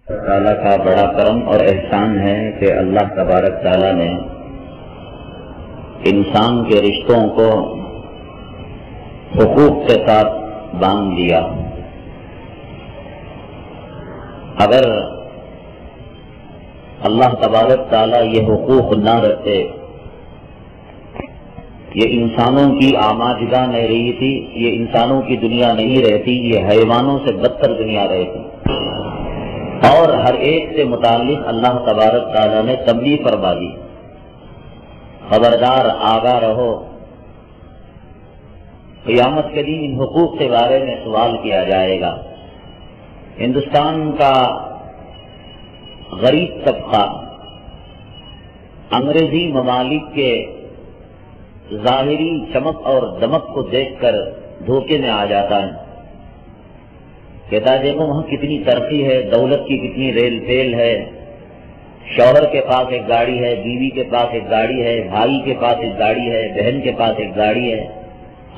تعالیٰ کا بڑا کرم اور احسان ہے کہ اللہ تبارک تعالیٰ نے انسان کے رشتوں کو حقوق کے ساتھ باندھ دیا۔ اگر اللہ تبارک تعالیٰ یہ حقوق نہ رکھتے، یہ انسانوں کی آماجگاہ نہیں رہی تھی، یہ انسانوں کی دنیا نہیں رہتی، یہ حیوانوں سے بدتر دنیا رہتی۔ اور ہر ایک سے متعلق اللہ تبارک تعالیٰ نے تنبیہ فرما دی، خبردار آگاہ رہو، قیامت کے دن ان حقوق کے بارے میں سوال کیا جائے گا۔ ہندوستان کا غریب طبقہ انگریزی ممالک کے ظاہری چمک اور دمک کو دیکھ کر دھوکے میں آ جاتا ہے، کہتا ہے دیکھو وہاں کتنی ترقی ہے، دولت کی کتنی ریل پیل ہے، شوہر کے پاس ایک گاڑی ہے، بیوی کے پاس ایک گاڑی ہے، بھائی کے پاس ایک گاڑی ہے، بہن کے پاس ایک گاڑی ہے،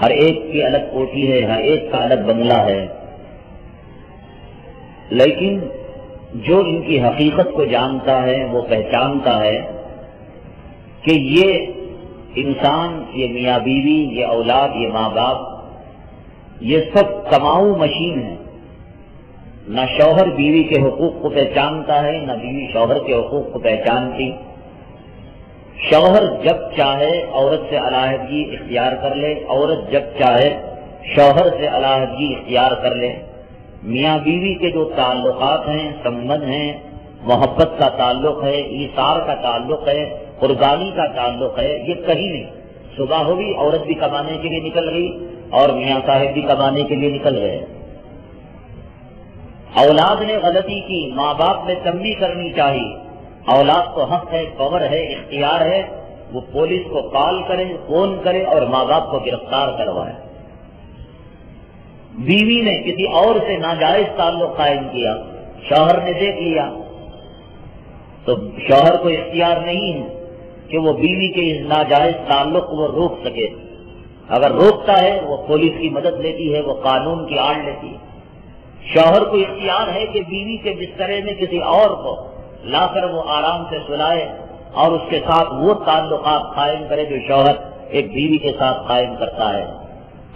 ہر ایک کی الگ کوٹھی ہے، ہر ایک کا الگ بنگلہ ہے۔ لیکن جو ان کی حقیقت کو جانتا ہے وہ پہچانتا ہے کہ یہ انسان، یہ میاں بیوی، یہ اولاد، یہ ماں باپ، یہ سب کماؤ مشین ہے۔ نہ شوہر بیوی کے حقوق کو پہچانتا ہے، نہ بیوی شوہر کے حقوق کو پہچانتی۔ شوہر جب چاہے عورت سے علیحدگی اختیار کر لے، عورت جب چاہے شوہر سے علیحدگی اختیار کر لے۔ میاں بیوی کے جو تعلقات ہیں، سمبند ہیں، محبت کا تعلق ہے، ایثار کا تعلق ہے، قربانی کا تعلق ہے، یہ کہیں نہیں۔ صبح ہوئی عورت بھی کمانے کے لیے نکل گئی اور میاں صاحب بھی کمانے کے لیے نکل گئے۔ اولاد نے غلطی کی، ماں باپ نے تنبیہ کرنی چاہیے۔ اولاد کو حق ہے، پاور ہے، اختیار ہے، وہ پولیس کو کال کرے، فون کرے اور ماں باپ کو گرفتار کروائے۔ بیوی نے کسی اور سے ناجائز تعلق قائم کیا، شوہر نے دیکھ لیا، تو شوہر کو اختیار نہیں ہے کہ وہ بیوی کے اس ناجائز تعلق کو وہ روک سکے۔ اگر روکتا ہے وہ پولیس کی مدد لیتی ہے، وہ قانون کی آڑ لیتی ہے۔ شوہر کو اختیار ہے کہ بیوی کے بسترے میں کسی اور کو لا کر وہ آرام سے سلائے اور اس کے ساتھ وہ تعلقات قائم کرے جو شوہر ایک بیوی کے ساتھ قائم کرتا ہے۔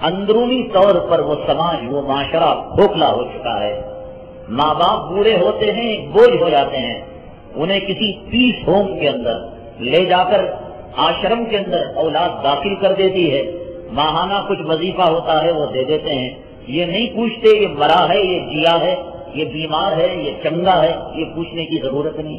اندرونی طور پر وہ سماج، وہ معاشرہ کھوکھلا ہو چکا ہے۔ ماں باپ بوڑھے ہوتے ہیں، بوجھ ہو جاتے ہیں، انہیں کسی پیس ہوم کے اندر لے جا کر آشرم کے اندر اولاد داخل کر دیتی ہے، ماہانہ کچھ وظیفہ ہوتا ہے وہ دے دیتے ہیں۔ یہ نہیں پوچھتے یہ مرا ہے، یہ جیا ہے، یہ بیمار ہے، یہ چنگا ہے، یہ پوچھنے کی ضرورت نہیں۔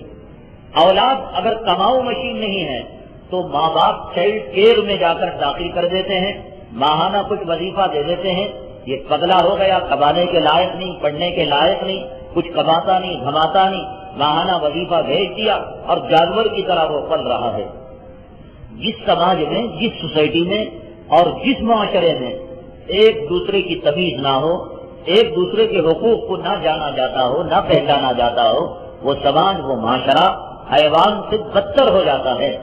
اولاد اگر کماؤ مشین نہیں ہے تو ماں باپ چائلڈ کیئر میں جا کر داخل کر دیتے ہیں، ماہانہ کچھ وظیفہ دے دیتے ہیں۔ یہ پگلا ہو گیا، کمانے کے لائق نہیں، پڑھنے کے لائق نہیں، کچھ کماتا نہیں، دھماتا نہیں، ماہانہ وظیفہ بھیج دیا اور جانور کی طرح وہ پل رہا ہے۔ جس سماج میں، جس سوسائٹی میں اور جس معاشرے میں ایک دوسرے کی تمیز نہ ہو، ایک دوسرے کے حقوق کو نہ جانا جاتا ہو، نہ پہچانا جاتا ہو، وہ سماج، وہ معاشرہ حیوان سے بدتر ہو جاتا ہے۔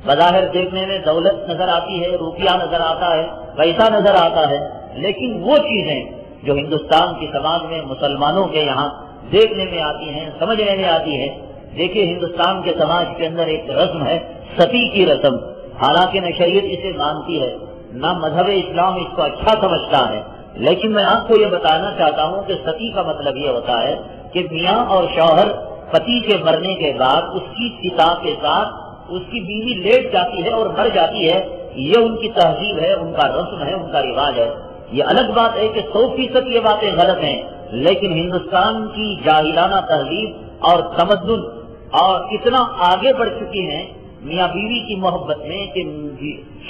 بظاہر دیکھنے میں دولت نظر آتی ہے، روپیہ نظر آتا ہے، پیسہ نظر آتا ہے، لیکن وہ چیزیں جو ہندوستان کی سماج میں مسلمانوں کے یہاں دیکھنے میں آتی ہیں، سمجھنے میں آتی ہے۔ دیکھیے ہندوستان کے سماج کے اندر ایک رسم ہے ستی کی رسم، حالانکہ نہ شریعت اسے مانتی ہے، نہ مذہب اسلام اس کو اچھا سمجھتا ہے، لیکن میں آپ کو یہ بتانا چاہتا ہوں کہ ستی کا مطلب یہ ہوتا ہے کہ میاں اور شوہر پتی کے مرنے کے بعد اس کی چتا کے ساتھ اس کی بیوی لیٹ جاتی ہے اور مر جاتی ہے۔ یہ ان کی تہذیب ہے، ان کا رسم ہے، ان کا رواج ہے۔ یہ الگ بات ہے کہ 100% یہ باتیں غلط ہیں، لیکن ہندوستان کی جاہلانہ تہذیب اور تمدن اور اتنا آگے بڑھ چکی ہیں میاں بیوی کی محبت میں کہ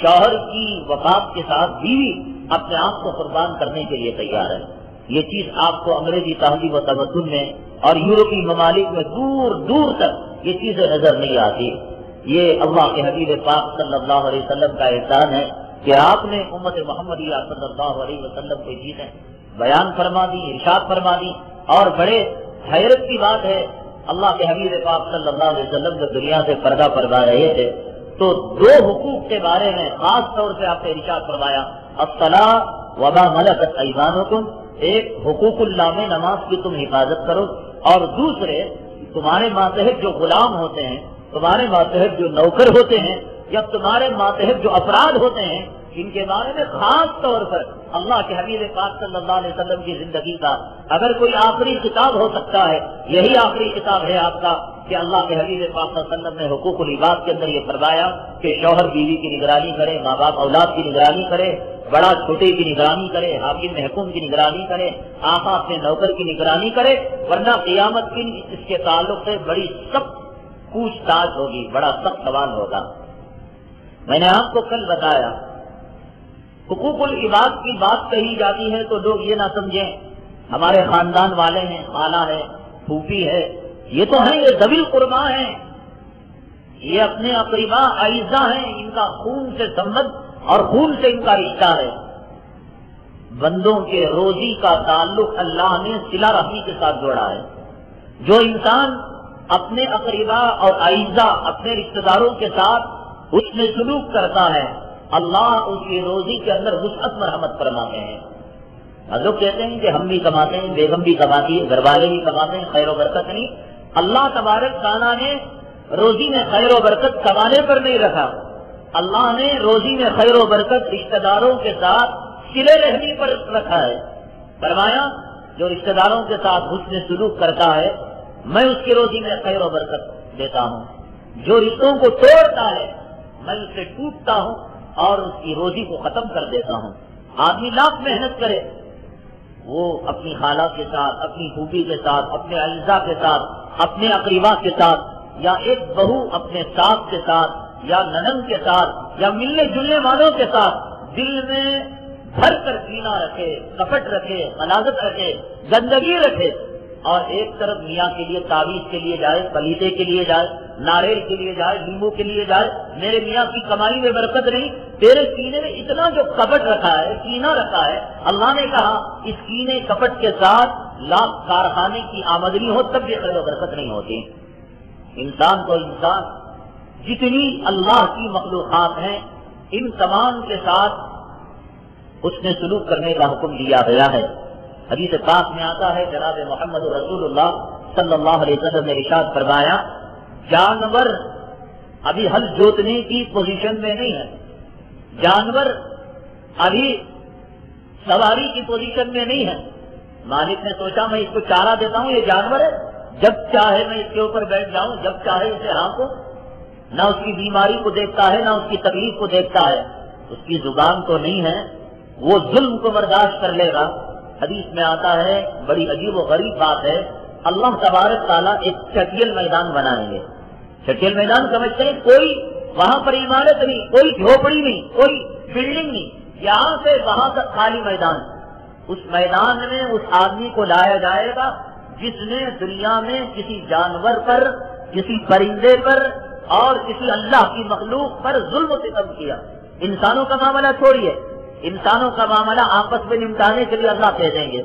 شوہر کی وفات کے ساتھ بیوی اپنے آپ کو قربان کرنے کے لیے تیار ہے۔ یہ چیز آپ کو انگریزی تہذیب و تمدن میں اور یورپی ممالک میں دور دور تک یہ چیزیں نظر نہیں آتی۔ یہ اللہ کے حبیب پاک صلی اللہ علیہ وسلم کا احسان ہے کہ آپ نے امت محمدیہ صلی اللہ علیہ وسلم کو چیزیں بیان فرما دی، ارشاد فرما دی، اور بڑے حیرت کی بات ہے اللہ کے حبیب پاک صلی اللہ علیہ وسلم جب دنیا سے پردہ فرما رہے تھے تو دو حقوق کے بارے میں خاص طور سے آپ نے ارشاد فرمایا الصلاۃ وما ملکت ایمانکم، ایک حقوق اللہ میں نماز کی تم حفاظت کرو، اور دوسرے تمہارے ماتحت جو غلام ہوتے ہیں، تمہارے ماتحت جو نوکر ہوتے ہیں، یا تمہارے ماتحت جو افراد ہوتے ہیں، ان کے بارے میں خاص طور پر اللہ کے حبیب پاک صلی اللہ علیہ وسلم کی زندگی کا اگر کوئی آخری خطاب ہو سکتا ہے، یہی آخری خطاب ہے آپ کا کہ اللہ کے حبیب پاک صلی اللہ علیہ وسلم نے حقوق العباد کے اندر یہ فرمایا کہ شوہر بیوی کی نگرانی کرے، ماں باپ اولاد کی نگرانی کرے، بڑا چھوٹے کی نگرانی کرے، حاکم محکوم کی نگرانی کرے، آقا اپنے نوکر کی نگرانی کرے، ورنہ قیامت کی اس کے تعلق سے بڑی سخت پوچھ تاچھ ہوگی، بڑا سخت سوال ہوگا۔ میں نے آپ کو کل بتایا حقوق العباد کی بات کہی جاتی ہے تو لوگ یہ نہ سمجھیں ہمارے خاندان والے ہیں، خالہ ہے، پھوپھی ہے، یہ تو ہیں، یہ ذوی القربا ہیں، یہ اپنے اقربا اعزا ہیں، ان کا خون سے سمبند اور خون سے ان کا رشتہ ہے۔ بندوں کے روزی کا تعلق اللہ نے صلہ رحمی کے ساتھ جوڑا ہے۔ جو انسان اپنے اقربا اور اعزا، اپنے رشتہ داروں کے ساتھ اس میں سلوک کرتا ہے، اللہ اس کی روزی کے اندر وسعت مرحمت فرماتے ہیں۔ لوگ کہتے ہیں کہ ہم بھی کماتے ہیں، بیگم بھی کماتی ہے، گھر والے بھی کماتے ہیں، خیر و برکت نہیں۔ اللہ تبارک تعالیٰ نے روزی میں خیر و برکت کمانے پر نہیں رکھا، اللہ نے روزی میں خیر و برکت رشتہ داروں کے ساتھ صلہ رحمی پر رکھا ہے۔ فرمایا جو رشتہ داروں کے ساتھ حسن سلوک کرتا ہے میں اس کی روزی میں خیر و برکت دیتا ہوں، جو رشتوں کو توڑتا ہے میں اس سے ٹوٹتا ہوں اور اس کی روزی کو ختم کر دیتا ہوں۔ آدمی لاکھ محنت کرے، وہ اپنی خالہ کے ساتھ، اپنی پھوپھی کے ساتھ، اپنے اعزا کے ساتھ، اپنے اقربا کے ساتھ، یا ایک بہو اپنے ساس کے ساتھ یا ننند کے ساتھ یا ملنے جلنے والوں کے ساتھ دل میں بھر کر کینہ رکھے، کپٹ رکھے، غلاظت رکھے، گندگی رکھے، اور ایک طرف میاں کے لیے تعویذ کے لیے جائے، پلیتے کے لیے جائے، ناریل کے لیے جائے، لیمبو کے لیے جائے، میرے میاں کی کمائی میں برکت نہیں، تیرے کینے میں اتنا جو کپٹ رکھا ہے، کینہ رکھا ہے، اللہ نے کہا اس کینے کپٹ کے ساتھ لاکھ کارخانے کی آمدنی ہو تب بھی خیر و برکت نہیں ہوتی۔ انسان کو انسان جتنی اللہ کی مخلوقات ہیں ان تمام کے ساتھ اس نے سلوک کرنے کا حکم دیا گیا ہے۔ حدیث پاک میں آتا ہے جناب محمد رسول اللہ صلی اللہ علیہ وسلم نے ارشاد فرمایا جانور ابھی ہل جوتنے کی پوزیشن میں نہیں ہے، جانور ابھی سواری کی پوزیشن میں نہیں ہے۔ مالک نے سوچا میں اس کو چارہ دیتا ہوں، یہ جانور ہے، جب چاہے میں اس کے اوپر بیٹھ جاؤں، جب چاہے اسے ہانکوں، نہ اس کی بیماری کو دیکھتا ہے نہ اس کی تکلیف کو دیکھتا ہے، اس کی زبان تو نہیں ہے، وہ ظلم کو برداشت کر لے گا۔ حدیث میں آتا ہے بڑی عجیب و غریب بات ہے، اللہ تبارک تعالیٰ ایک چٹیل میدان بنائیں گے۔ چٹیل میدان سمجھتے ہیں کوئی وہاں پر عمارت نہیں، کوئی جھوپڑی نہیں، کوئی بلڈنگ نہیں، یہاں سے وہاں تک خالی میدان۔ اس میدان میں اس آدمی کو لایا جائے گا جس نے دنیا میں کسی جانور پر، کسی پرندے پر اور کسی اللہ کی مخلوق پر ظلم و ستم کیا۔ انسانوں کا معاملہ چھوڑیے، انسانوں کا معاملہ آپس میں نمٹانے کے لیے اللہ کہہ دیں گے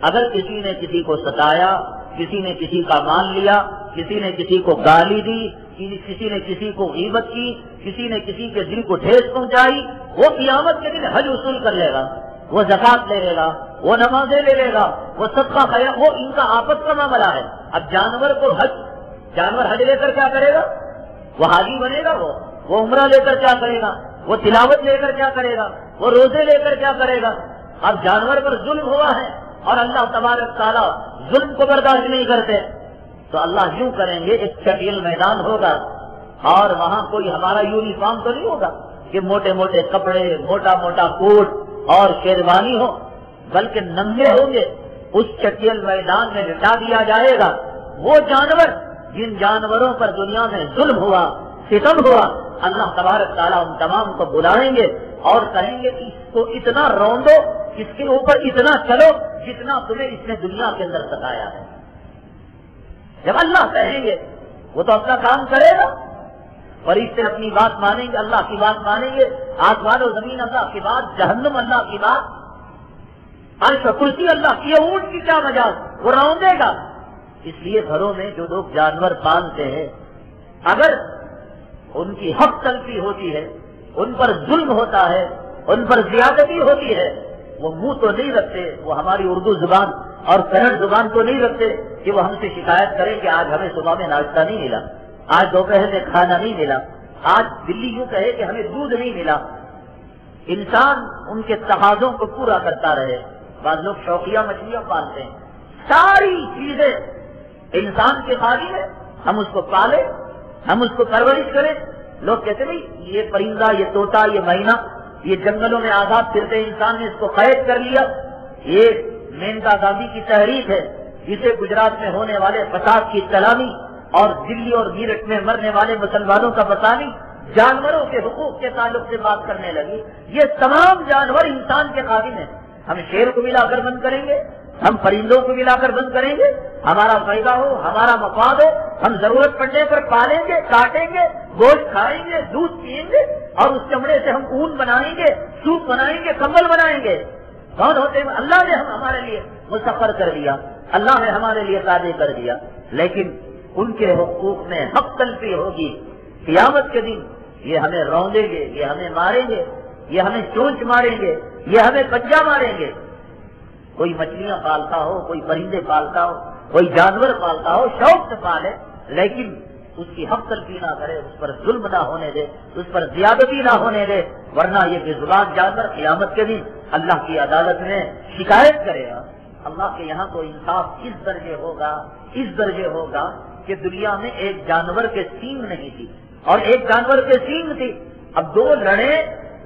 اگر کسی نے کسی کو ستایا، کسی نے کسی کا مال لیا، کسی نے کسی کو گالی دی، کسی نے کسی کو غیبت کی، کسی نے کسی کے دل کو ٹھیس پہنچائی، وہ قیامت کے دن حج وصول کر لے گا، وہ زکات لے لے گا، وہ نمازیں لے لے گا، وہ صدقہ خیرات، وہ ان کا آپس کا معاملہ ہے۔ اب جانور حج لے کر کیا کرے گا؟ وہ حاجی بنے گا، وہ عمرہ لے کر کیا کرے گا؟ وہ تلاوت لے کر کیا کرے گا؟ وہ روزے لے کر کیا کرے گا؟ اب جانور پر ظلم ہوا ہے اور اللہ تبارک تعالیٰ ظلم کو برداشت نہیں کرتے، تو اللہ یوں کریں گے، ایک چٹیل میدان ہوگا اور وہاں کوئی ہمارا یونیفارم تو نہیں ہوگا کہ موٹے موٹے کپڑے، موٹا موٹا کوٹ اور شیروانی ہو، بلکہ ننگے ہوں گے۔ اس چٹیل میدان میں لٹا دیا جائے گا وہ جانور جن جانوروں پر دنیا میں ظلم ہوا، ستم ہوا۔ اللہ تبارک تعالیٰ ان تمام کو بلائیں گے اور کہیں گے کہ اس کو اتنا روندو، اس کے اوپر اتنا چلو جتنا تمہیں اس نے دنیا کے اندر ستایا ہے۔ جب اللہ کہیں گے وہ تو اپنا کام کرے گا، فرشتے اپنی بات مانیں گے، اللہ کی بات مانیں گے، آسمان و زمین اللہ کی بات، جہنم اللہ کی بات، عرش و کرسی اللہ کی، اونٹ کی کیا مجاز، وہ روندے گا۔ اس لیے گھروں میں جو لوگ جانور پالتے ہیں اگر ان کی حق تلفی ہوتی ہے، ان پر ظلم ہوتا ہے، ان پر زیادتی ہوتی ہے، وہ منہ تو نہیں رکھتے، وہ ہماری اردو زبان اور کنڑ زبان تو نہیں رکھتے کہ وہ ہم سے شکایت کریں کہ آج ہمیں صبح میں ناشتہ نہیں ملا، آج دوپہر میں کھانا نہیں ملا، آج دلی یوں کہے کہ ہمیں دودھ نہیں ملا۔ انسان ان کے تقاضوں کو پورا کرتا رہے۔ بعض لوگ شوقیہ مچھلیاں پالتے ہیں، ساری چیزیں انسان کے قابل ہے، ہم اس کو پالیں، ہم اس کو پرورش کریں۔ لوگ کہتے نہیں یہ پرندہ، یہ طوطا، یہ مینا، یہ جنگلوں میں آزاد پھرتے، انسان نے اس کو قید کر لیا۔ یہ مینکا گاندھی کی تحریک ہے جسے گجرات میں ہونے والے فساد کی سلامی اور دلی اور میرٹھ میں مرنے والے مسلمانوں کا بتانی، جانوروں کے حقوق کے تعلق سے بات کرنے لگی۔ یہ تمام جانور انسان کے قابل ہیں۔ ہم شیر کو ملا کر بند کریں گے، ہم پرندوں کو ملا کر بند کریں گے، ہمارا فائدہ ہو، ہمارا مفاد ہو، ہم ضرورت پڑنے پر پالیں گے، کاٹیں گے، گوشت کھائیں گے، دودھ پیئیں گے، اور اس چمڑے سے ہم اون بنائیں گے، سوپ بنائیں گے، کمبل بنائیں گے۔ کون ہوتے ہیں؟ اللہ نے ہمارے لیے مسخر کر دیا، اللہ نے ہمارے لیے تابع کر دیا، لیکن ان کے حقوق میں حق تلفی ہوگی۔ قیامت کے دن یہ ہمیں روندیں گے، یہ ہمیں ماریں گے، یہ ہمیں چونچ ماریں گے، یہ ہمیں پنجہ ماریں گے۔ کوئی مچھلیاں پالتا ہو، کوئی پرندے پالتا ہو، کوئی جانور پالتا ہو، شوق سے پالے، لیکن اس کی حق تلفی نہ کرے، اس پر ظلم نہ ہونے دے، اس پر زیادتی نہ ہونے دے، ورنہ یہ بے زبان جانور قیامت کے دن اللہ کی عدالت میں شکایت کرے گا۔ اللہ کے یہاں تو انصاف اس درجے ہوگا کہ دنیا میں ایک جانور کے سینگ نہیں تھی اور ایک جانور کے سینگ تھی، اب دو لڑے،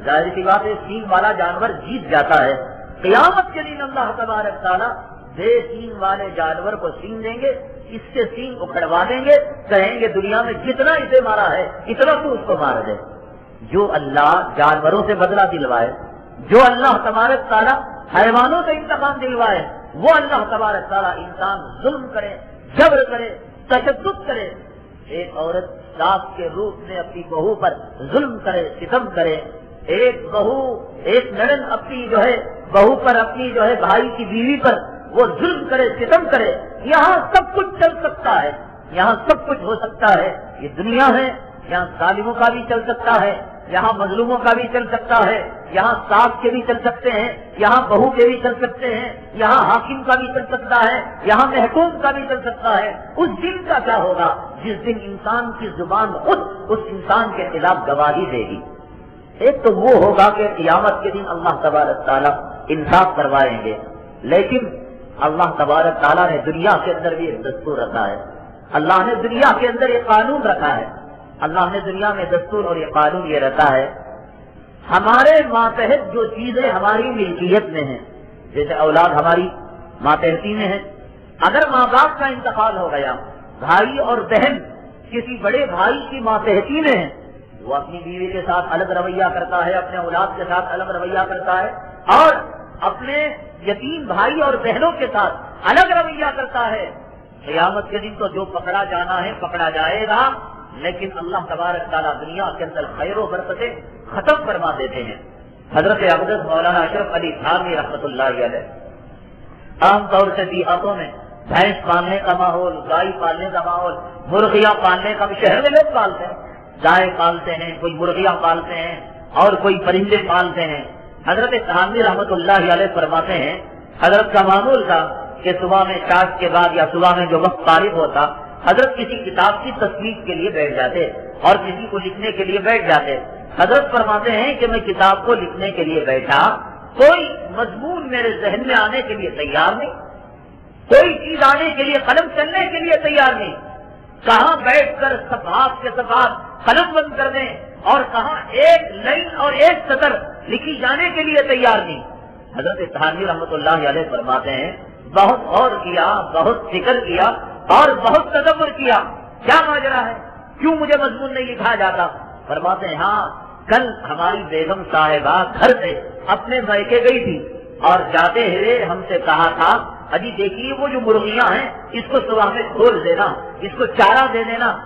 ظاہر سی بات ہے سینگ والا جانور جیت جاتا ہے۔ قیامت کے دن اللہ تبارک تعالیٰ بے سینگ والے جانور کو سینگ دیں گے، اس سے سینگ اکھڑوا دیں گے، کہیں گے دنیا میں جتنا اسے مارا ہے اتنا تو اس کو مار دے۔ جو اللہ جانوروں سے بدلہ دلوائے، جو اللہ تبارک تعالیٰ حیوانوں سے انتقام دلوائے، وہ اللہ تبارک تعالیٰ انسان ظلم کرے، جبر کرے، تشدد کرے۔ ایک عورت ساس کے روپ میں اپنی بہو پر ظلم کرے، ستم کرے، ایک نڑن اپنی بہو پر، اپنی بھائی کی بیوی پر وہ ظلم کرے، ستم کرے، یہاں سب کچھ چل سکتا ہے، یہاں سب کچھ ہو سکتا ہے۔ یہ دنیا ہے، یہاں ظالموں کا بھی چل سکتا ہے، یہاں مظلوموں کا بھی چل سکتا ہے، یہاں ساس کے بھی چل سکتے ہیں، یہاں بہو کے بھی چل سکتے ہیں، یہاں حاکم کا بھی چل سکتا ہے، یہاں محکوم کا بھی چل سکتا ہے۔ اس دن کا کیا ہوگا جس دن انسان کی زبان خود اس انسان کے خلاف گواہی دے گی۔ ایک تو وہ ہوگا کہ قیامت کے دن اللہ تبارک تعالیٰ انصاف کروائیں گے، لیکن اللہ تبارک تعالیٰ نے دنیا کے اندر بھی ایک دستور رکھا ہے، اللہ نے دنیا کے اندر ایک قانون رکھا ہے، اللہ نے دنیا میں دستور اور یہ قانون یہ رکھا ہے، ہمارے ماتحت جو چیزیں ہماری ملکیت میں ہیں، جیسے اولاد ہماری ماتحتی میں ہے، اگر ماں باپ کا انتقال ہو گیا، بھائی اور بہن کسی بڑے بھائی کی ماتحتی میں ہے، وہ اپنی بیوی کے ساتھ الگ رویہ کرتا ہے، اپنے اولاد کے ساتھ الگ رویہ کرتا ہے، اور اپنے یتیم بھائی اور بہنوں کے ساتھ الگ رویہ کرتا ہے۔ قیامت کے دن تو جو پکڑا جانا ہے پکڑا جائے گا، لیکن اللہ تبارک تعالیٰ دنیا کے اندر خیر و برکتیں ختم فرما دیتے ہیں۔ حضرت اقدس مولانا اشرف علی تھانوی رحمۃ اللہ علیہ عام طور سے دیہاتوں میں بھینس پالنے کا ماحول، گائے پالنے کا ماحول، مرغیاں پالنے کا بھی شہر میں لوگ پالتے ہیں، گائے پالتے ہیں، کوئی مرغیاں پالتے ہیں اور کوئی پرندے پالتے ہیں۔ حضرت تھانوی رحمۃ اللہ علیہ فرماتے ہیں حضرت کا معمول تھا کہ صبح میں چاش کے بعد یا صبح میں جو وقت فارغ ہوتا، حضرت کسی کتاب کی تصنیف کے لیے بیٹھ جاتے اور کسی کو لکھنے کے لیے بیٹھ جاتے۔ حضرت فرماتے ہیں کہ میں کتاب کو لکھنے کے لیے بیٹھا، کوئی مضمون میرے ذہن میں آنے کے لیے تیار نہیں، کوئی چیز آنے کے لیے، قلم چلنے کے لیے تیار نہیں، کہاں بیٹھ کر صفحات کے صفحات قلم بند کر دیں اور کہاں ایک لائن اور ایک سطر لکھی جانے کے لیے تیار نہیں۔ حضرت تھانوی رحمۃ اللہ علیہ فرماتے ہیں بہت غور کیا، بہت فکر کیا اور بہت تدبر کیا، کیا ماجرا ہے، کیوں مجھے مضمون نہیں لکھا جاتا؟ فرماتے ہیں ہاں کل ہماری بیگم صاحبہ گھر سے اپنے میکے گئی تھی اور جاتے ہوئے ہم سے کہا تھا اجی دیکھیے وہ جو مرغیاں ہیں اس کو صبح میں کھول دینا، اس کو چارہ دے دینا۔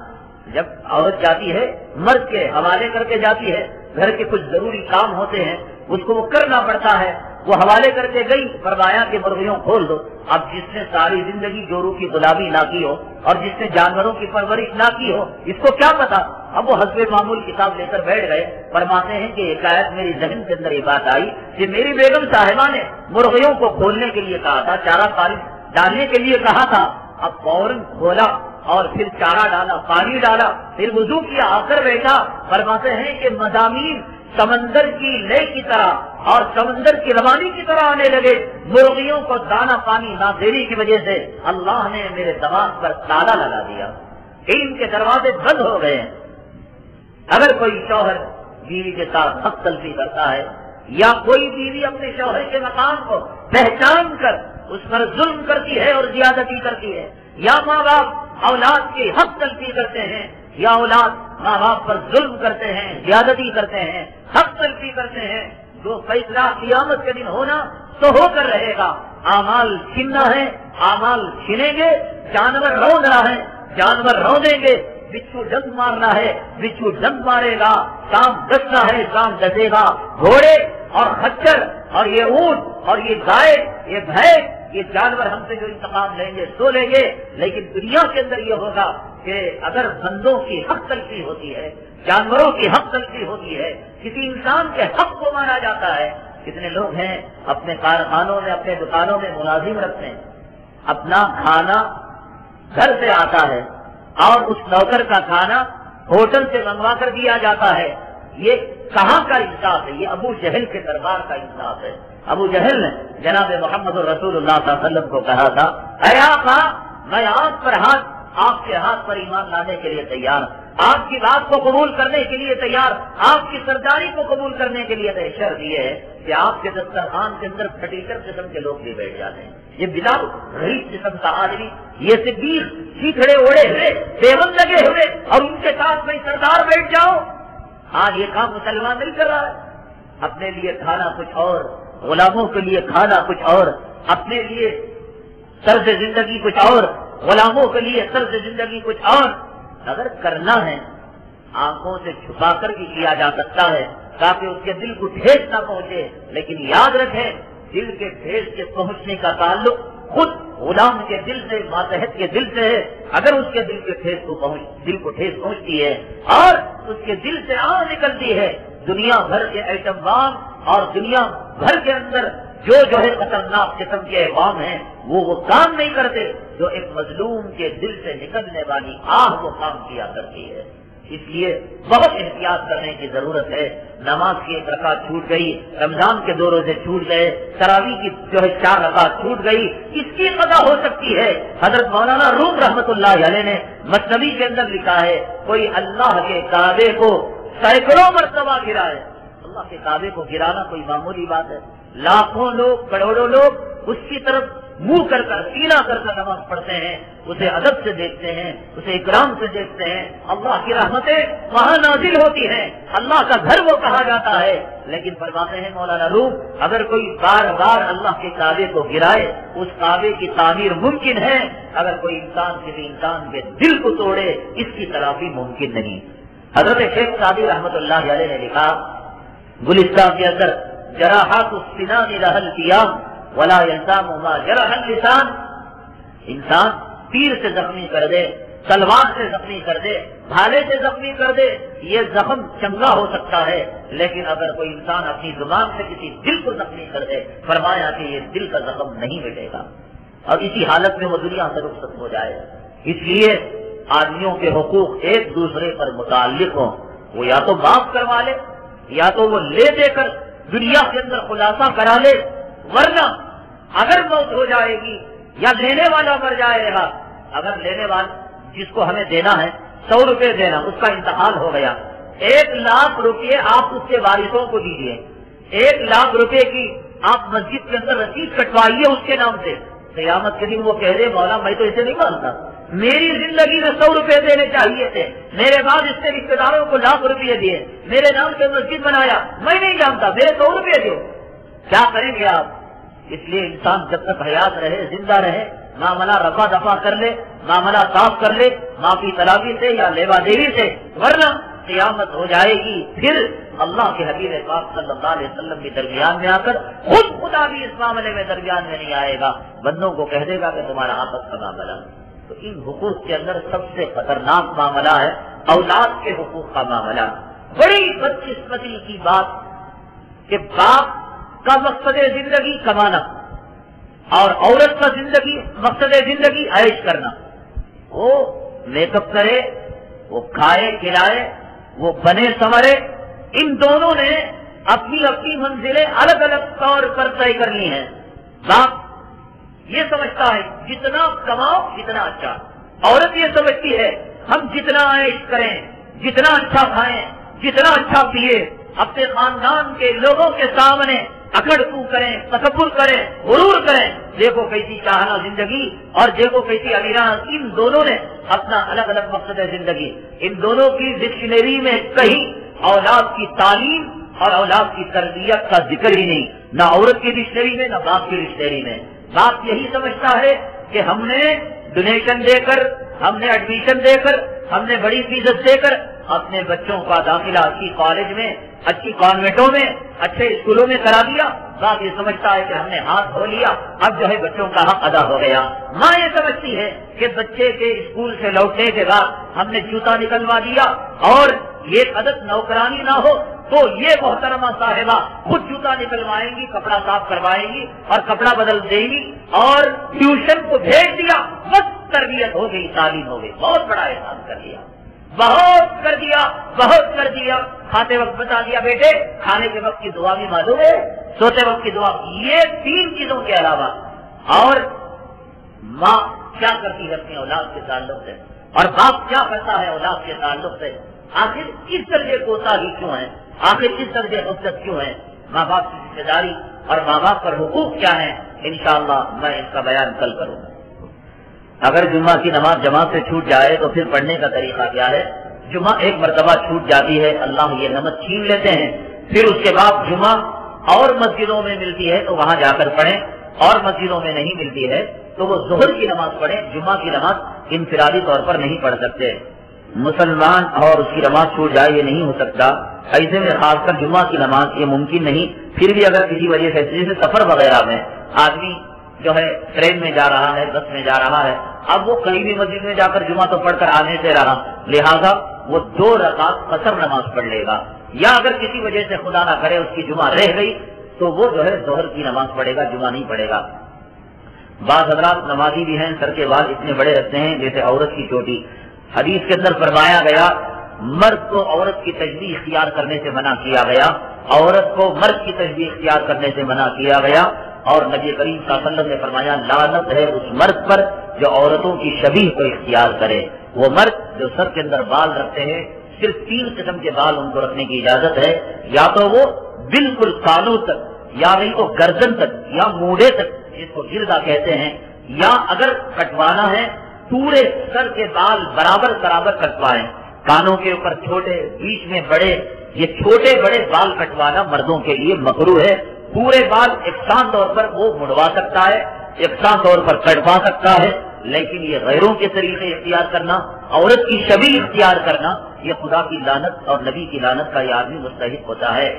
جب عورت جاتی ہے مرد کے حوالے کر کے جاتی ہے، گھر کے کچھ ضروری کام ہوتے ہیں اس کو وہ کرنا پڑتا ہے، وہ حوالے کر کے گئی، فرمایا کہ مرغیوں کھول دو۔ اب جس نے ساری زندگی جورو کی غلامی نہ کی ہو اور جس نے جانوروں کی پرورش نہ کی ہو، اس کو کیا پتا؟ اب وہ حسب معمول کتاب لے کر بیٹھ گئے۔ فرماتے ہیں کہ ایک آیت میری ذہن کے اندر یہ بات آئی کہ میری بیگم صاحبہ نے مرغیوں کو کھولنے کے لیے کہا تھا، چارہ پانی ڈالنے کے لیے کہا تھا، اب فوراً کھولا اور پھر چارہ ڈالا، پانی ڈالا، پھر وضو کیا، آ کر بیٹھا۔ فرماتے ہیں کہ مضامین سمندر کی لے کی طرح اور سمندر کی روانی کی طرح آنے لگے۔ مرغیوں کو دانا پانی نہ دینے کی وجہ سے اللہ نے میرے دماغ پر تالا لگا دیا، علم کے دروازے بند ہو گئے۔ اگر کوئی شوہر بیوی کے ساتھ حق تلفی کرتا ہے یا کوئی بیوی اپنے شوہر کے مقام کو پہچان کر اس پر ظلم کرتی ہے اور زیادتی کرتی ہے، یا ماں باپ اولاد کی حق تلفی کرتے ہیں یا اولاد ماں باپ پر ظلم کرتے ہیں، زیادتی کرتے ہیں، حق تلفی کرتے ہیں، جو فیصلہ قیامت کے دن ہونا تو ہو کر رہے گا۔ اعمال چھیننا ہے، اعمال چھینیں گے، جانور رون رہا ہے، جانور رونیں گے، بچھو ڈنگ مارنا ہے، بچھو ڈنگ مارے گا، کام ڈسنا ہے، کام ڈسے گا۔ گھوڑے اور خچر اور یہ اونٹ اور یہ گائے، یہ بھینس، یہ جانور ہم سے جو انتقام لیں گے سو لیں گے، لیکن دنیا کے اندر یہ ہوگا کہ اگر بندوں کی حق تلفی ہوتی ہے، جانوروں کی حق تلفی ہوتی ہے، کسی انسان کے حق کو مارا جاتا ہے۔ کتنے لوگ ہیں اپنے کارخانوں میں، اپنے دکانوں میں ملازم رکھتے ہیں، اپنا کھانا گھر سے آتا ہے اور اس نوکر کا کھانا ہوٹل سے منگوا کر دیا جاتا ہے۔ یہ کہاں کا انصاف ہے؟ یہ ابو جہل کے دربار کا انصاف ہے۔ ابو جہل نے جناب محمد رسول اللہ صلی اللہ علیہ وسلم کو کہا تھا، اے آقا، میں آپ کے ہاتھ پر ایمان لانے کے لیے تیار، آپ کی بات کو قبول کرنے کے لیے تیار، آپ کی سرداری کو قبول کرنے کے لیے شرط یہ ہے کہ آپ کے دسترخوان کے اندر پھٹیچر قسم کے لوگ بھی بیٹھ جاتے ہیں۔ یہ بلا غریب قسم کا آدمی، یہ صدیق چیتڑے اوڑے ہوئے، دیوبند لگے ہوئے، اور ان کے ساتھ میں سردار بیٹھ جاؤ۔ آج یہ کام مسلمان نہیں کر رہا ہے۔ اپنے لیے کھانا کچھ اور، غلاموں کے لیے کھانا کچھ اور، اپنے لیے طرز زندگی کچھ اور، غلاموں کے لیے طرز زندگی کچھ اور۔ اگر کرنا ہے آنکھوں سے چھپا کر بھی کیا جا سکتا ہے تاکہ اس کے دل کو ٹھیس نہ پہنچے، لیکن یاد رکھیں دل کے ٹھیس کے پہنچنے کا تعلق خود غلام کے دل سے، ماتحت کے دل سے ہے۔ اگر اس کے دل کے ٹھیس پہنچتی ہے اور اس کے دل سے آگ نکلتی ہے، دنیا بھر کے ایٹم بام اور دنیا بھر کے اندر جو ہے خطرناک قسم کے عوام ہیں، وہ کام نہیں کرتے جو ایک مظلوم کے دل سے نکلنے والی آہ وہ کام کیا کرتی ہے۔ اس لیے بہت احتیاط کرنے کی ضرورت ہے۔ نماز کی 1 رکعت چھوٹ گئی، رمضان کے 2 روزے چھوٹ گئے، تراویح کی 4 رکعت چھوٹ گئی، اس کی قضا ہو سکتی ہے۔ حضرت مولانا روم رحمت اللہ علیہ نے مثنوی کے اندر لکھا ہے، کوئی اللہ کے کعبے کو سینکڑوں مرتبہ گرائے۔ اللہ کے کعبے کو گرانا کوئی معمولی بات ہے؟ لاکھوں لوگ، کروڑوں لوگ اس کی طرف منہ کر کر، سینہ کر کر نماز پڑھتے ہیں، اسے ادب سے دیکھتے ہیں، اسے اکرام سے دیکھتے ہیں۔ اللہ کی رحمتیں وہاں نازل ہوتی ہیں، اللہ کا گھر وہ کہا جاتا ہے۔ لیکن فرماتے ہیں مولانا روم، اگر کوئی بار بار اللہ کے کعبے کو گرائے، اس کعبے کی تعمیر ممکن ہے، اگر کوئی انسان کسی انسان کے دل کو توڑے، اس کی تلافی ممکن نہیں۔ حضرت شیخ سعدی رحمت اللہ علیہ نے لکھا گلستان کے اندر، جراحات السنان لها القيام ولا يلزم ما جرح اللسان۔ انسان تیر سے زخمی کر دے، تلوار سے زخمی کر دے، بھالے سے زخمی کر دے، یہ زخم چنگا ہو سکتا ہے، لیکن اگر کوئی انسان اپنی زبان سے کسی دل کو زخمی کر دے، فرمایا کہ یہ دل کا زخم نہیں مٹے گا اور اسی حالت میں وہ دنیا سے رخصت ہو جائے۔ اس لیے آدمیوں کے حقوق ایک دوسرے پر متعلق ہوں، وہ یا تو معاف کروا لے یا تو وہ لے دے کر دنیا کے اندر خلاصہ کرا لے، ورنہ اگر موت ہو جائے گی یا لینے والا مر جائے گا، اگر لینے والا جس کو ہمیں دینا ہے 100 روپے دینا، اس کا انتقال ہو گیا، 1 لاکھ روپے آپ اس کے وارثوں کو دیجیے، 1 لاکھ روپے کی آپ مسجد کے اندر رسید کٹوائیے اس کے نام سے۔ قیامت کے دن وہ کہہ دے مولا میں تو اسے نہیں مانتا، میری زندگی میں 100 روپے دینے چاہیے تھے، میرے بعد اس نے رشتے داروں کو 1,00,000 روپے دیے، میرے نام سے مسجد بنایا، میں نہیں جانتا، میرے 100 روپے دو۔ کیا کریں گے آپ؟ اس لیے انسان جب تک حیات رہے، زندہ رہے، معاملہ رفع دفع کر لے، معاملہ صاف کر لے، معافی طلبی سے یا لیوا دیوی سے، ورنہ قیامت ہو جائے گی، پھر اللہ کے حبیب پاک صلی اللہ علیہ وسلم بھی درمیان میں آ کر خود خدا بھی اس معاملے میں درمیان میں نہیں آئے گا، بندوں کو کہہ دے گا کہ تمہارا آپس کا معاملہ۔ تو ان حقوق کے اندر سب سے خطرناک معاملہ ہے اولاد کے حقوق کا معاملہ۔ بڑی بدقسمتی کی بات کہ باپ کا مقصد زندگی کمانا اور عورت کا مقصد زندگی عیش کرنا۔ وہ میک اپ کرے، وہ کھائے کھلائے، وہ بنے سنورے، ان دونوں نے اپنی اپنی منزلیں الگ الگ طور پر طے کر لی ہیں۔ باپ یہ سمجھتا ہے جتنا کماؤ جتنا اچھا، عورت یہ سمجھتی ہے ہم جتنا عیش کریں، جتنا اچھا کھائیں، جتنا اچھا پیے، اپنے خاندان کے لوگوں کے سامنے اکڑ تو کریں، تکبر کریں، غرور کریں، دیکھو کیسی چاہنا زندگی اور دیکھو کیسی علیران۔ ان دونوں نے اپنا الگ الگ مقصد ہے زندگی۔ ان دونوں کی ڈکشنری میں کہیں اولاد کی تعلیم اور اولاد کی تربیت کا ذکر ہی نہیں، نہ عورت کی ڈکشنری میں نہ باپ کی ڈکشنری میں۔ باپ یہی سمجھتا ہے کہ ہم نے ڈونیشن دے کر، ہم نے ایڈمیشن دے کر، ہم نے بڑی فیس دے کر اپنے بچوں کا داخلہ اچھی کالج میں، اچھی کانوینٹوں میں، اچھے اسکولوں میں کرا دیا۔ باپ یہ سمجھتا ہے کہ ہم نے ہاتھ دھو لیا، اب جو ہے بچوں کا حق ادا ہو گیا۔ ماں یہ سمجھتی ہے کہ بچے کے اسکول سے لوٹنے کے بعد ہم نے جوتا نکلوا دیا اور یہ عادت نوکرانی نہ ہو تو یہ محترمہ صاحبہ خود جوتا نکلوائیں گی، کپڑا صاف کروائیں گی اور کپڑا بدل دیں گی اور ٹیوشن کو بھیج دیا، بس تربیت ہو گئی، تعلیم ہو گئی۔ بہت بڑا احسان کر لیا، بہت کر دیا، بہت کر دیا۔ کھاتے وقت بتا دیا بیٹے کھانے کے وقت کی دعا بھی معلوم ہے، سوتے وقت کی دعا، یہ 3 چیزوں کے علاوہ۔ اور ماں کیا کرتی ہے اپنی اولاد کے تعلق سے اور باپ کیا کرتا ہے اولاد کے تعلق سے؟ آخر اس درجے کوتاہی کیوں ہے؟ آخر اس درجے غفلت کیوں ہے؟ ماں باپ کی ذمہ داری اور ماں باپ پر حقوق کیا ہیں؟ انشاءاللہ میں اس کا بیان کل کروں گا۔ اگر جمعہ کی نماز جماعت سے چھوٹ جائے تو پھر پڑھنے کا طریقہ کیا ہے؟ جمعہ ایک مرتبہ چھوٹ جاتی ہے، اللہ یہ نعمت چھین لیتے ہیں، پھر اس کے بعد جمعہ اور مسجدوں میں ملتی ہے تو وہاں جا کر پڑھیں، اور مسجدوں میں نہیں ملتی ہے تو وہ ظہر کی نماز پڑھیں، جمعہ کی نماز انفرادی طور پر نہیں پڑھ سکتے۔ مسلمان اور اس کی نماز چھوٹ جائے یہ نہیں ہو سکتا، ایسے میں خاص کر جمعہ کی نماز یہ ممکن نہیں۔ پھر بھی اگر کسی وجہ سے جیسے سفر وغیرہ میں آدمی جو ہے ٹرین میں جا رہا ہے، بس میں جا رہا ہے، اب وہ کہیں بھی مسجد میں جا کر جمعہ تو پڑھ کر آنے سے رہا، لہذا وہ 2 رکعت قصر نماز پڑھ لے گا، یا اگر کسی وجہ سے خدا نہ کرے اس کی جمعہ رہ گئی تو وہ جو ہے ظہر کی نماز پڑھے گا، جمعہ نہیں پڑھے گا۔ بعض حضرات نمازی بھی ہیں، سر کے بال اتنے بڑے رکھتے ہیں جیسے عورت کی چوٹی۔ حدیث کے اندر فرمایا گیا مرد کو عورت کی تشبیہ اختیار کرنے سے منع کیا گیا، عورت کو مرد کی تشبیہ اختیار کرنے سے منع کیا گیا، اور نبی کریم صلی اللہ علیہ وسلم نے فرمایا لعنت ہے اس مرد پر جو عورتوں کی شبیہ کو اختیار کرے۔ وہ مرد جو سر کے اندر بال رکھتے ہیں، صرف 3 قسم کے بال ان کو رکھنے کی اجازت ہے، یا تو وہ بالکل کانوں تک، یا نہیں تو گردن تک، یا موڑے تک جس کو گردا کہتے ہیں، یا اگر کٹوانا ہے پورے سر کے بال برابر کٹوائیں، کانوں کے اوپر چھوٹے، بیچ میں بڑے، یہ چھوٹے بڑے بال کٹوانا مردوں کے لیے مکروہ ہے۔ پورے بال یکساں طور پر وہ مڑوا سکتا ہے، یکساں طور پر کٹوا سکتا ہے، لیکن یہ غیروں کے طریقے اختیار کرنا، عورت کی شبیہ اختیار کرنا، یہ خدا کی لعنت اور نبی کی لعنت کا یہ آدمی مستحق ہوتا ہے۔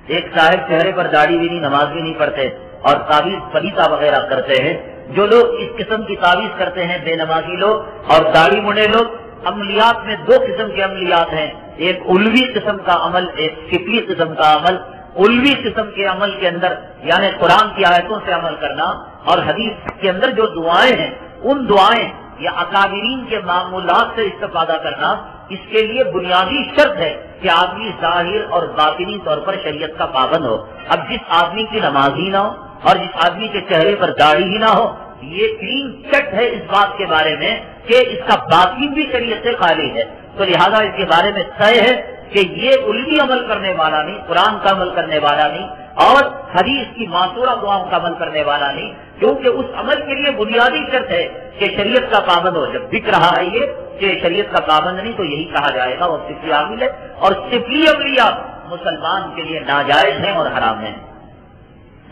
ایک صاحب چہرے پر داڑھی بھی نہیں، نماز بھی نہیں پڑھتے اور تعویذ پلیتا وغیرہ کرتے ہیں۔ جو لوگ اس قسم کی تعویذ کرتے ہیں، بے نمازی لوگ اور داڑھی مڑے لوگ، عملیات میں 2 قسم کے عملیات ہیں، ایک علوی قسم کا عمل، ایک فکری قسم کا عمل۔ علوی قسم کے عمل کے اندر یعنی قرآن کی آیتوں سے عمل کرنا، اور حدیث کے اندر جو دعائیں ہیں ان دعائیں یا اکابرین کے معمولات سے استفادہ کرنا، اس کے لیے بنیادی شرط ہے کہ آدمی ظاہر اور باطنی طور پر شریعت کا پابند ہو۔ اب جس آدمی کی نماز ہی نہ ہو اور جس آدمی کے چہرے پر داڑھی ہی نہ ہو، یہ کلین چٹ ہے اس بات کے بارے میں کہ اس کا باطن بھی شریعت سے خالی ہے، تو لہذا اس کے بارے میں طے ہے کہ یہ علمی عمل کرنے والا نہیں، قرآن کا عمل کرنے والا نہیں، اور حدیث کی معصورہ دعاؤں کا عمل کرنے والا نہیں، کیونکہ اس عمل کے لیے بنیادی شرط ہے کہ شریعت کا پابند ہو۔ جب دکھ رہا ہے یہ کہ شریعت کا پابند نہیں تو یہی کہا جائے گا وہ سفلی عامل ہے، اور سفلی عملیات مسلمان کے لیے ناجائز ہیں اور حرام ہیں۔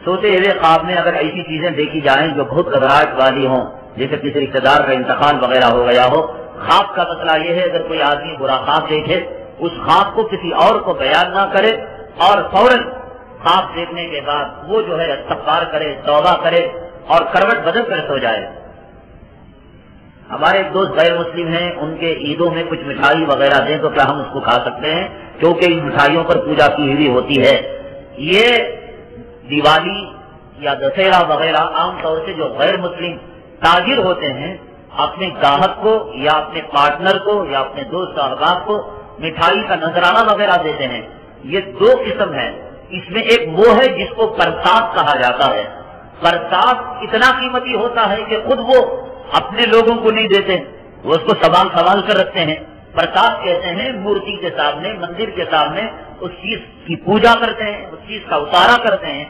سوتے ہوئے خواب میں اگر ایسی چیزیں دیکھی جائیں جو بہت گھبراہٹ والی ہوں، جیسے کسی رشتے دار کا انتقال وغیرہ ہو گیا ہو، خواب کا مسئلہ یہ ہے اگر کوئی آدمی برا خواب دیکھے اس خواب کو کسی اور کو بیان نہ کرے اور فوراً خواب دیکھنے کے بعد وہ جو ہے استغفار کرے، توبہ کرے اور کروٹ بدل کر سو جائے۔ ہمارے ایک دوست غیر مسلم ہیں، ان کے عیدوں میں کچھ مٹھائی وغیرہ دیں تو کیا ہم اس کو کھا سکتے ہیں؟ کیونکہ ان مٹھائیوں پر پوجا کی ہوئی ہوتی ہے۔ یہ دیوالی یا دسہرا وغیرہ عام طور سے جو غیر مسلم تاجر ہوتے ہیں اپنے گاہک کو یا اپنے پارٹنر کو یا اپنے دوست احباب کو مٹھائی کا نذرانہ وغیرہ دیتے ہیں۔ یہ دو قسم ہے، اس میں ایک وہ ہے جس کو پرساد کہا جاتا ہے۔ پرساد اتنا قیمتی ہوتا ہے کہ خود وہ اپنے لوگوں کو نہیں دیتے، وہ اس کو سنبھال کر رکھتے ہیں۔ پرساد کہتے ہیں مورتی کے سامنے، مندر کے سامنے اس چیز کی پوجا کرتے ہیں، اس چیز کا اتارا کرتے ہیں۔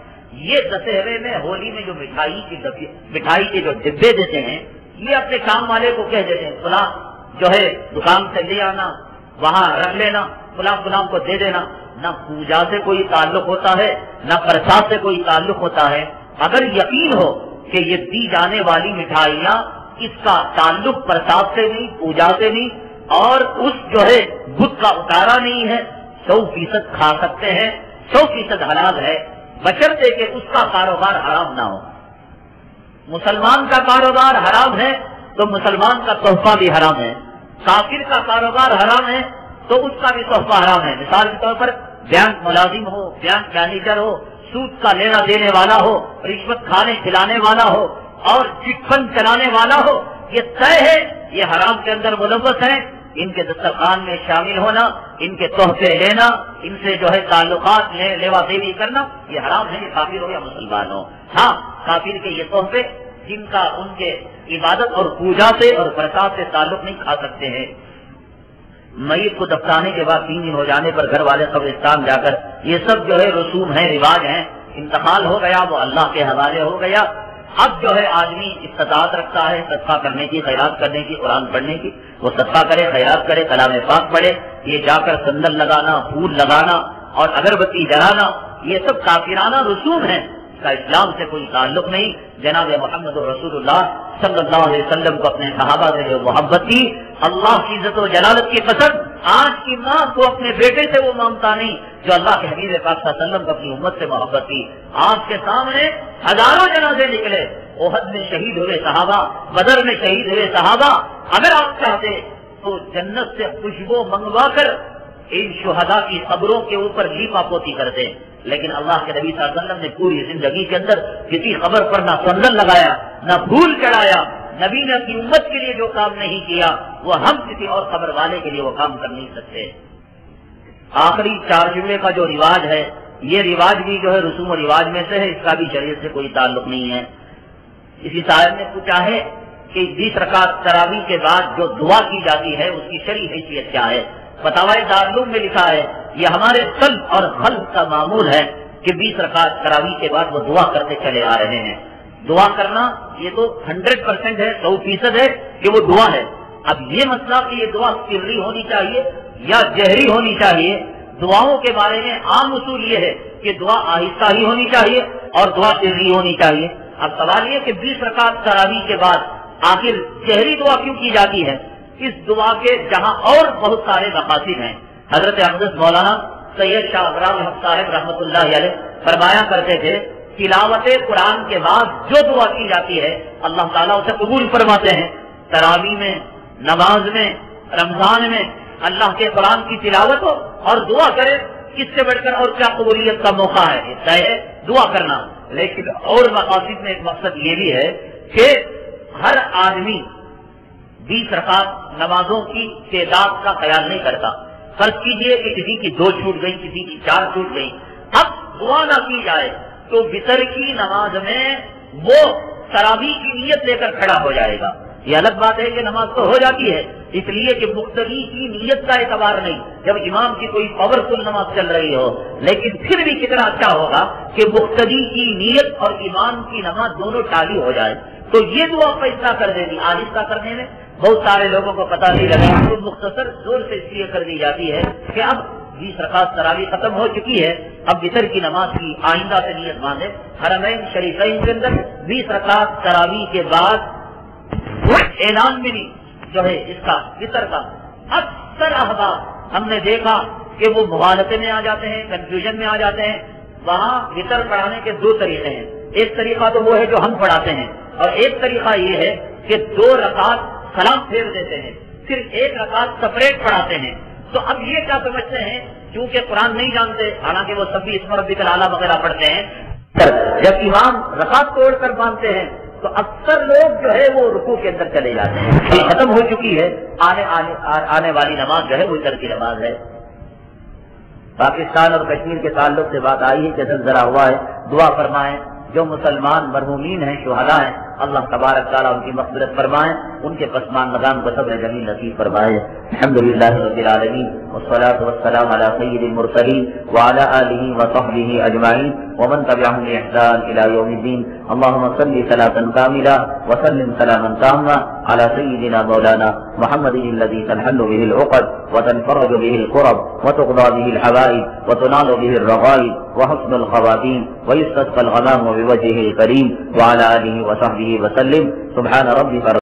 یہ دسہرے میں، ہولی میں جو مٹھائی کے جو ڈبے دیتے ہیں، یہ اپنے کام والے کو کہہ دیتے ہیں فلاں جو ہے دکان سے لے آنا، وہاں رکھ لینا، فلاں فلاں کو دے دینا۔ نہ پوجا سے کوئی تعلق ہوتا ہے، نہ پرساد سے کوئی تعلق ہوتا ہے۔ اگر یقین ہو کہ یہ دی جانے والی مٹھائیاں اس کا تعلق پرساد سے نہیں، پوجا سے نہیں، اور اس جو ہے بت کا اتارا نہیں ہے، 100% کھا سکتے ہیں، 100% حلال ہے، بشرطے کہ اس کا کاروبار حرام نہ ہو۔ مسلمان کا کاروبار حرام ہے تو مسلمان کا تحفہ بھی حرام ہے۔ کافر کا کاروبار حرام ہے تو اس کا بھی تحفہ حرام ہے۔ مثال کے طور پر بینک ملازم ہو، بینک مینیجر ہو، سود کا لینا دینے والا ہو، رشوت کھانے کھلانے والا ہو اور چٹ فنڈ چلانے والا ہو، یہ طے ہے یہ حرام کے اندر ملوث ہے۔ ان کے دسترخوان میں شامل ہونا، ان کے تحفے لینا، ان سے جو ہے تعلقات لیوا دیوی کرنا، یہ حرام ہے، یہ کافر ہو یا مسلمان ہو۔ ہاں، کافر کے یہ تحفے جن کا ان کے عبادت اور پوجا سے اور پرساد سے تعلق نہیں، کھا سکتے ہیں۔ میت کو دفنانے کے بعد 3 دن ہو جانے پر گھر والے قبرستان جا کر، یہ سب جو ہے رسوم ہیں، رواج ہیں، انتقال ہو گیا وہ اللہ کے حوالے ہو گیا۔ اب جو ہے آدمی استطاعت رکھتا ہے صدقہ کرنے کی، خیرات کرنے کی، قرآن پڑھنے کی، وہ صدقہ کرے، خیرات کرے، کلام پاک پڑھے۔ یہ جا کر سندل لگانا، پھول لگانا اور اگربتی جلانا، یہ سب کافرانہ رسوم ہیں، اس کا اسلام سے کوئی تعلق نہیں۔ جناب محمد رسول اللہ صلی اللہ علیہ وسلم کو اپنے صحابہ سے جو محبت تھی، اللہ کی عزت و جلالت کی قسم، آج کی ماں کو اپنے بیٹے سے وہ مانگتا نہیں جو اللہ کے حبیب پاک صلی اللہ علیہ وسلم کو اپنی امت سے محبت تھی۔ آج کے سامنے ہزاروں جنازے نکلے، احد میں شہید ہوئے صحابہ، بدر میں شہید ہوئے صحابہ۔ اگر آپ چاہتے تو جنت سے خوشبو منگوا کر ان شہداء کی قبروں کے اوپر لیپا پوتی کرتے، لیکن اللہ کے نبی صلی اللہ علیہ وسلم نے پوری زندگی کے اندر کسی قبر پر نہ سندل لگایا، نہ پھول چڑھایا۔ نبی نے اپنی امت کے لیے جو کام نہیں کیا وہ ہم کسی اور قبر والے کے لیے وہ کام کر نہیں سکتے۔ آخری 4 جمعے کا جو رواج ہے، یہ رواج بھی جو ہے رسوم و رواج میں سے ہے، اس کا بھی شریعت سے کوئی تعلق نہیں ہے۔ اسی صاحب نے پوچھا ہے کہ 20 رکعت تراویح کے بعد جو دعا کی جاتی ہے اس کی شرعی حیثیت کیا ہے؟ فتاوی دارالعلوم میں لکھا ہے یہ ہمارے سلف اور خلف کا معمول ہے کہ 20 رکعت تراویح کے بعد وہ دعا کرتے چلے آ رہے ہیں۔ دعا کرنا یہ تو 100% ہے، 100% ہے کہ وہ دعا ہے۔ اب یہ مسئلہ کہ یہ دعا سری ہونی چاہیے یا جہری ہونی چاہیے، دعاؤں کے بارے میں عام اصول یہ ہے کہ دعا آہستہ ہی ہونی چاہیے اور دعا سری ہونی چاہیے۔ اب سوال یہ کہ 20 رکعت تراویح کے بعد آخر جہری دعا کیوں کی جاتی ہے؟ اس دعا کے جہاں اور بہت سارے مقاصد ہیں۔ حضرت اقدس مولانا سید شاہ ابرار صاحب رحمۃ اللہ علیہ فرمایا کرتے تھے تلاوت قرآن کے بعد جو دعا کی جاتی ہے اللہ تعالیٰ اسے قبول فرماتے ہیں۔ تراویح میں، نماز میں، رمضان میں اللہ کے قرآن کی تلاوت ہو اور دعا کرے، اس سے بڑھ کر اور کیا قبولیت کا موقع ہے؟ اس طے ہے دعا کرنا۔ لیکن اور مقاصد میں ایک مقصد یہ بھی ہے کہ ہر آدمی 20 رکعت نمازوں کی تعداد کا خیال نہیں کرتا۔ فرض کیجئے کہ کسی کی 2 چھوٹ گئی، کسی کی 4 چھوٹ گئی، اب دعا نہ کی جائے تو وتر کی نماز میں وہ تراویح کی نیت لے کر کھڑا ہو جائے گا۔ یہ الگ بات ہے کہ نماز تو ہو جاتی ہے، اس لیے کہ مقتدی کی نیت کا اعتبار نہیں، جب امام کی کوئی پاورفل نماز چل رہی ہو، لیکن پھر بھی کتنا اچھا ہوگا کہ مقتدی کی نیت اور امام کی نماز دونوں ٹالی ہو جائے۔ تو یہ دعا فیصلہ کر دے گی۔ آہستہ کرنے میں بہت سارے لوگوں کو پتہ نہیں لگا، تو مختصر زور سے اس لیے کر دی جاتی ہے کہ اب 20 رکعت تراویح ختم ہو چکی ہے، اب وتر کی نماز کی آئندہ سے نیت باندھے۔ حرمین شریفین کے اندر 20 رکعت تراویح کے بعد اعلان بھی نہیں جو ہے اس کا وتر کا، اکثر احباب ہم نے دیکھا کہ وہ مغالطے میں آ جاتے ہیں، کنفیوژن میں آ جاتے ہیں۔ وہاں وطر پڑھانے کے دو طریقے ہیں، ایک طریقہ تو وہ ہے جو ہم پڑھاتے ہیں، اور ایک طریقہ یہ ہے کہ 2 رکعت سلام پھیر دیتے ہیں، صرف 1 رکعت سپریٹ پڑھاتے ہیں۔ تو اب یہ کیا سمجھتے ہیں، چونکہ قرآن نہیں جانتے، حالانکہ وہ سبھی اسم ربک الاعلیٰ وغیرہ پڑھتے ہیں، جب امام رکعت توڑ کر باندھتے ہیں تو اکثر لوگ جو ہے وہ رکوع کے اندر چلے جاتے ہیں۔ یہ ختم ہو چکی ہے، آنے والی نماز جو ہے وہ وتر کی نماز ہے۔ پاکستان اور کشمیر کے تعلق سے بات آئی ہے کہ زلزلہ ہوا ہے، دعا فرمائیں۔ جو مسلمان مرحومین ہیں، شہداء ہیں، اللہ تبارک تعالیٰ ان کی مغفرت فرمائیں، ان کے پسماندگان کو صبر جمیل نصیب فرمائے۔ الحمدللہ رب العالمین والصلاة والسلام علی سید المرسلین وعلی آلہ وصحبہ اجمعین ومن تبعهم بإحسان إلى يوم الدين اللهم صل صلاة كاملة وسلم سلاما تاما على سيدنا مولانا محمد الذي تنحل به العقد وتنفرج به الكرب وتقضى به الحوائج وتنال به الرغائب وحسن الخواتيم ويستسقى الغمام بوجهه الكريم وعلى آله وصحبه وسلم سبحان ربك